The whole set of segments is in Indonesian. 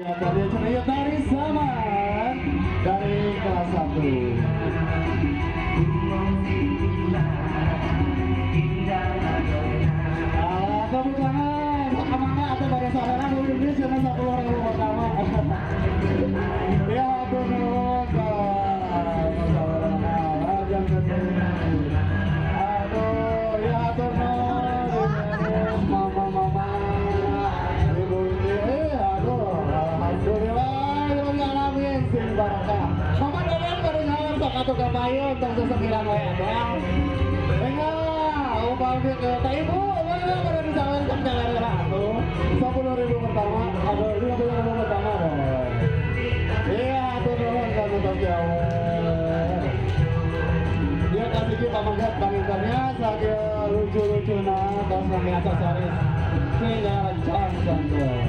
Dari ceria dari zaman dari kelas 1. Tepuk tangan semangat atau pada saudara ini cuma 10.000 pertama. Ya turun aduh ya turun mama ibu ini aduh alhamdulillah yang ngalamin sing barokah mama deden baru nyawar sok atuh ka payung tong sesekiran wae doang enggak upami ke ta ibu mana pada disawar sok galera atuh 10.000 pertama aduh 50.000 pertama iya atur nuhun ka tong jauh dia kasih kita manggat pangintannya saja lucu-lucuna tos nami aksesoris sehingga lancar santai.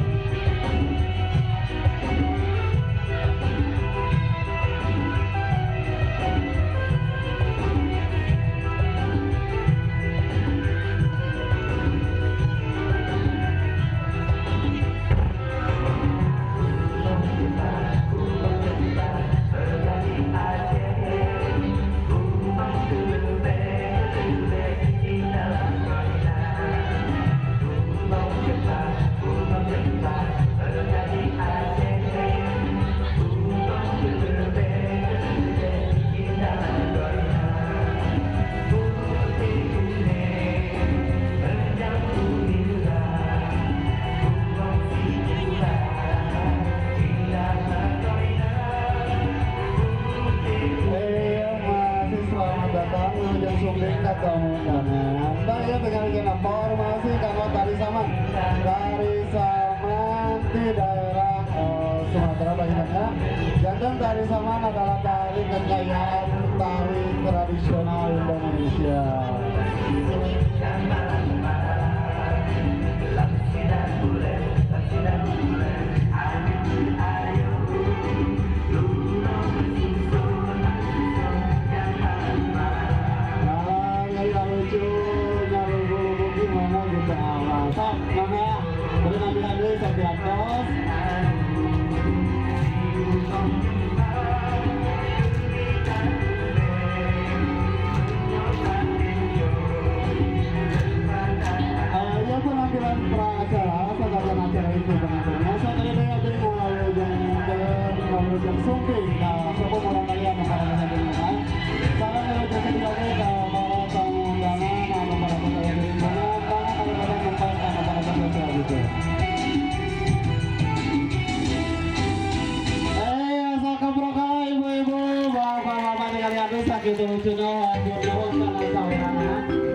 Informasi kamu dari Saman di daerah Sumatera Bagian jantan dari Saman adalah tari kekayaan tari tradisional Indonesia. Sok, mana ya? Boleh ngambil dulu sampai atas. Ya penampilan pra-acara, sasaran acara itu penampilannya. Saat ini saya beri yang sumping. Nah, sopo orang kalian yang para kesempatan. Salah kalau jadi lagi para tamu undangan, atau para peserta undangan, para sosial gitu. Ibu-ibu, bapak-bapak sekalian sakit lucunya, aduh, nuhun kana saweranana.